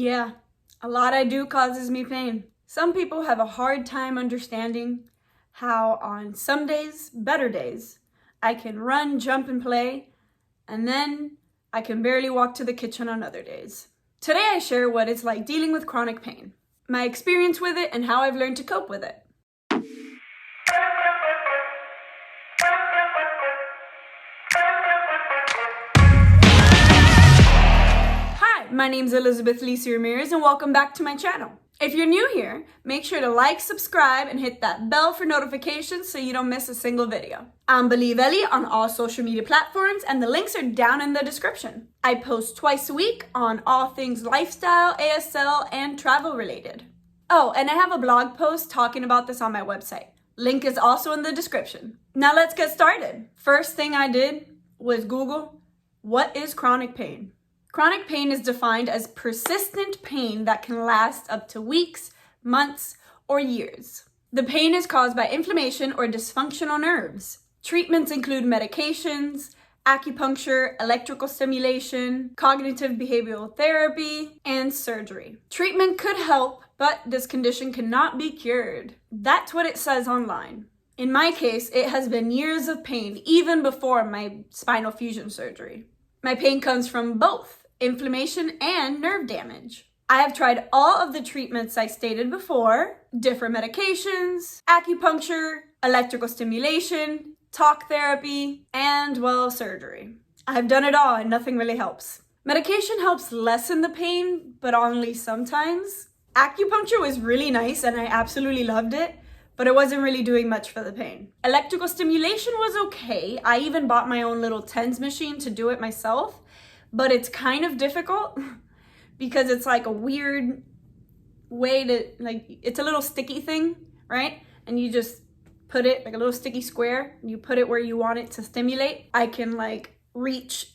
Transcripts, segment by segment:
Yeah, a lot I do causes me pain. Some people have a hard time understanding how on some days, better days, I can run, jump, and play, and then I can barely walk to the kitchen on other days. Today I share what it's like dealing with chronic pain, my experience with it, and how I've learned to cope with it. My name's Elizabeth Lisa Ramirez and welcome back to my channel. If you're new here, make sure to like, subscribe, and hit that bell for notifications so you don't miss a single video. I'm BelieveELI on all social media platforms and the links are down in the description. I post twice a week on all things lifestyle, ASL, and travel related. Oh, and I have a blog post talking about this on my website. Link is also in the description. Now let's get started. First thing I did was Google, what is chronic pain? Chronic pain is defined as persistent pain that can last up to weeks, months, or years. The pain is caused by inflammation or dysfunctional nerves. Treatments include medications, acupuncture, electrical stimulation, cognitive behavioral therapy, and surgery. Treatment could help, but this condition cannot be cured. That's what it says online. In my case, it has been years of pain, even before my spinal fusion surgery. My pain comes from both inflammation and nerve damage. I have tried all of the treatments I stated before, different medications, acupuncture, electrical stimulation, talk therapy, and, well, surgery. I've done it all and nothing really helps. Medication helps lessen the pain, but only sometimes. Acupuncture was really nice and I absolutely loved it, but it wasn't really doing much for the pain. Electrical stimulation was okay. I even bought my own little TENS machine to do it myself, but it's kind of difficult because it's like a weird way to, it's a little sticky thing, right? And you just put it like a little sticky square, you put it where you want it to stimulate. I can reach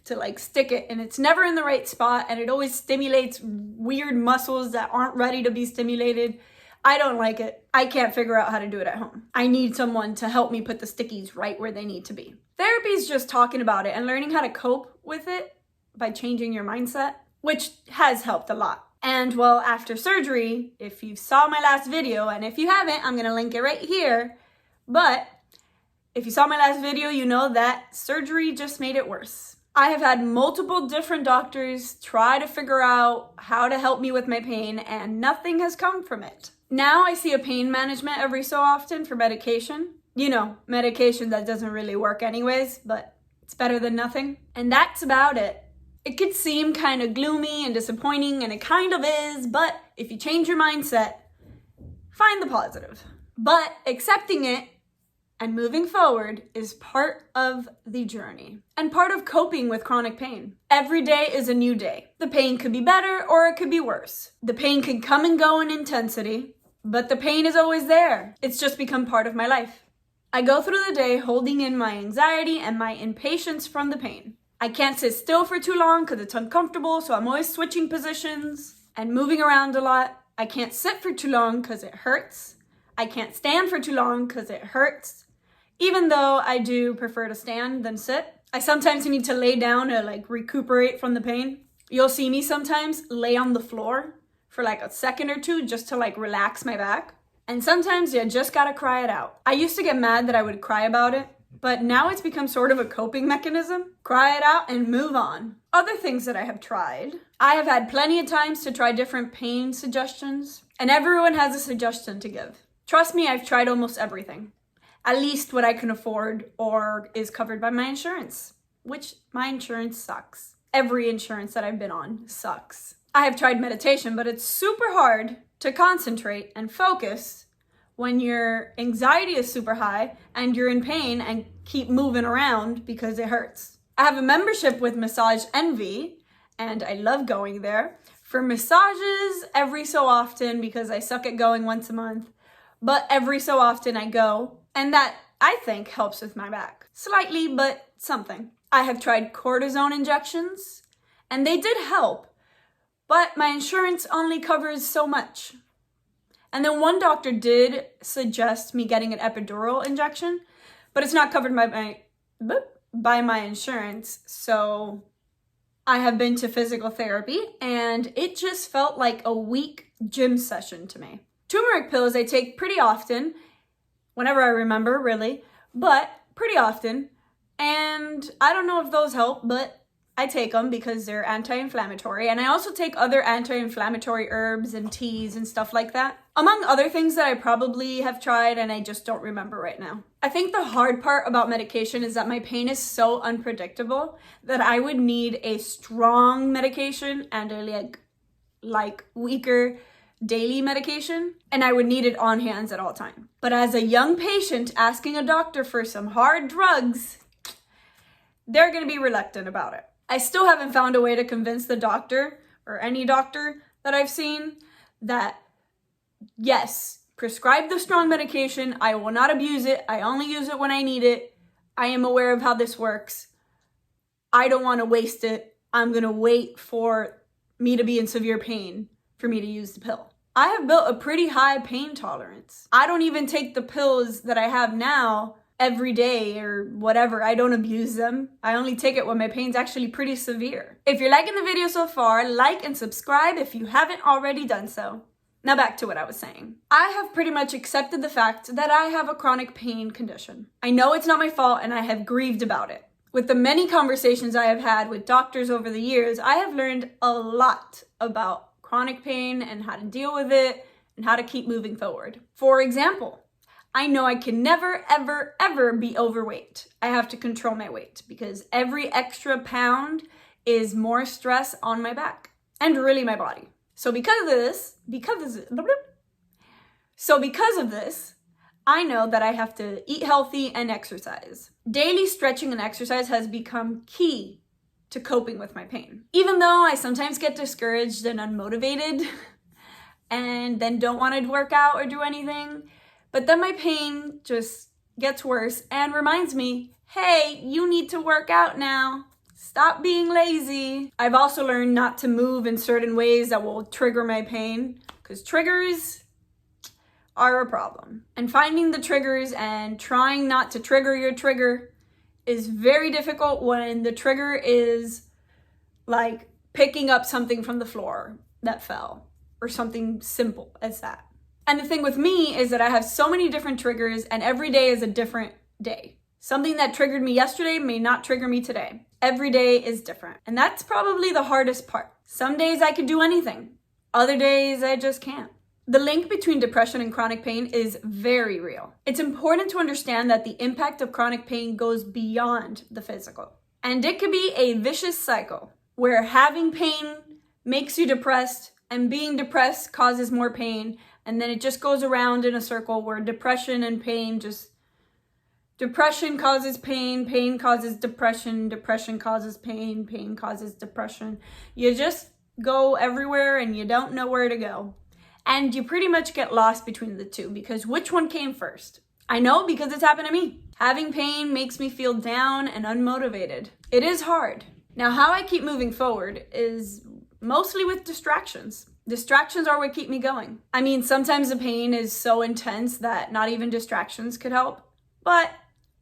to stick it and it's never in the right spot and it always stimulates weird muscles that aren't ready to be stimulated. I don't like it. I can't figure out how to do it at home. I need someone to help me put the stickies right where they need to be. Therapy is just talking about it and learning how to cope with it by changing your mindset, which has helped a lot. And well, after surgery, if you saw my last video, and if you haven't, I'm gonna link it right here. But if you saw my last video, you know that surgery just made it worse. I have had multiple different doctors try to figure out how to help me with my pain and nothing has come from it. Now I see a pain management every so often for medication. You know, medication that doesn't really work anyways, but it's better than nothing. And that's about it. It could seem kind of gloomy and disappointing, and it kind of is, but if you change your mindset, find the positive. But accepting it and moving forward is part of the journey and part of coping with chronic pain. Every day is a new day. The pain could be better or it could be worse. The pain can come and go in intensity, but the pain is always there. It's just become part of my life. I go through the day holding in my anxiety and my impatience from the pain. I can't sit still for too long because it's uncomfortable, so I'm always switching positions and moving around a lot. I can't sit for too long because it hurts. I can't stand for too long because it hurts. Even though I do prefer to stand than sit, I sometimes need to lay down to recuperate from the pain. You'll see me sometimes lay on the floor for a second or two just to relax my back. And sometimes you just gotta cry it out. I used to get mad that I would cry about it, but now it's become sort of a coping mechanism. Cry it out and move on. Other things that I have tried. I have had plenty of times to try different pain suggestions, and everyone has a suggestion to give. Trust me, I've tried almost everything. At least what I can afford or is covered by my insurance, which my insurance sucks. Every insurance that I've been on sucks. I have tried meditation, but it's super hard to concentrate and focus when your anxiety is super high and you're in pain and keep moving around because it hurts. I have a membership with Massage Envy and I love going there for massages every so often because I suck at going once a month, but every so often I go and that I think helps with my back. Slightly, but something. I have tried cortisone injections and they did help, but my insurance only covers so much. And then one doctor did suggest me getting an epidural injection, but it's not covered by my insurance, so I have been to physical therapy and it just felt like a weak gym session to me. Turmeric pills I take pretty often, whenever I remember really, but pretty often. And I don't know if those help, but I take them because they're anti-inflammatory, and I also take other anti-inflammatory herbs and teas and stuff like that, among other things that I probably have tried and I just don't remember right now. I think the hard part about medication is that my pain is so unpredictable that I would need a strong medication and a like weaker daily medication, and I would need it on hands at all times. But as a young patient asking a doctor for some hard drugs, they're gonna be reluctant about it. I still haven't found a way to convince the doctor or any doctor that I've seen that, yes, prescribe the strong medication. I will not abuse it. I only use it when I need it. I am aware of how this works. I don't want to waste it. I'm going to wait for me to be in severe pain for me to use the pill. I have built a pretty high pain tolerance. I don't even take the pills that I have now every day or whatever. I don't abuse them. I only take it when my pain's actually pretty severe. If you're liking the video so far, like and subscribe if you haven't already done so. Now back to what I was saying. I have pretty much accepted the fact that I have a chronic pain condition. I know it's not my fault and I have grieved about it. With the many conversations I have had with doctors over the years, I have learned a lot about chronic pain and how to deal with it and how to keep moving forward. For example, I know I can never, ever, ever be overweight. I have to control my weight because every extra pound is more stress on my back and really my body. So because of this, I know that I have to eat healthy and exercise. Daily stretching and exercise has become key to coping with my pain. Even though I sometimes get discouraged and unmotivated and then don't want to work out or do anything, but then my pain just gets worse and reminds me, hey, you need to work out now. Stop being lazy. I've also learned not to move in certain ways that will trigger my pain, because triggers are a problem. And finding the triggers and trying not to trigger your trigger is very difficult when the trigger is like picking up something from the floor that fell or something simple as that. And the thing with me is that I have so many different triggers and every day is a different day. Something that triggered me yesterday may not trigger me today. Every day is different. And that's probably the hardest part. Some days I could do anything. Other days I just can't. The link between depression and chronic pain is very real. It's important to understand that the impact of chronic pain goes beyond the physical. And it could be a vicious cycle where having pain makes you depressed and being depressed causes more pain. And then it just goes around in a circle where depression and pain depression causes pain, pain causes depression, depression causes pain, pain causes depression. You just go everywhere and you don't know where to go. And you pretty much get lost between the two because which one came first? I know because it's happened to me. Having pain makes me feel down and unmotivated. It is hard. Now, how I keep moving forward is mostly with distractions. Distractions are what keep me going. I mean, sometimes the pain is so intense that not even distractions could help. But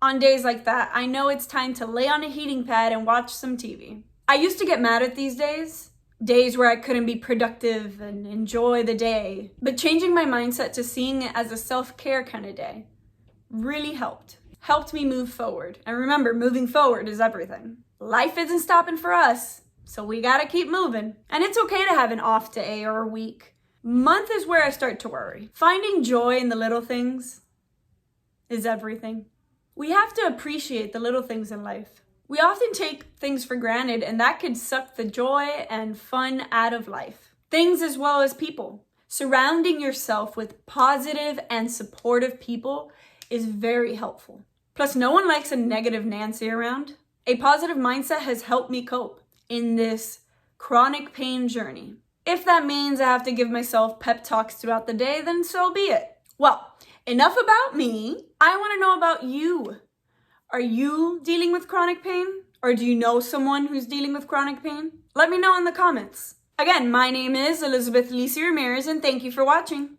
on days like that, I know it's time to lay on a heating pad and watch some TV. I used to get mad at these days where I couldn't be productive and enjoy the day. But changing my mindset to seeing it as a self-care kind of day really helped me move forward. And remember, moving forward is everything. Life isn't stopping for us. So we gotta keep moving. And it's okay to have an off day or a week. Month is where I start to worry. Finding joy in the little things is everything. We have to appreciate the little things in life. We often take things for granted and that could suck the joy and fun out of life. Things as well as people. Surrounding yourself with positive and supportive people is very helpful. Plus, no one likes a negative Nancy around. A positive mindset has helped me cope in this chronic pain journey. If that means I have to give myself pep talks throughout the day, then so be it. Well, enough about me. I want to know about you. Are you dealing with chronic pain? Or do you know someone who's dealing with chronic pain? Let me know in the comments. Again, my name is Elizabeth Lisi Ramirez, and thank you for watching.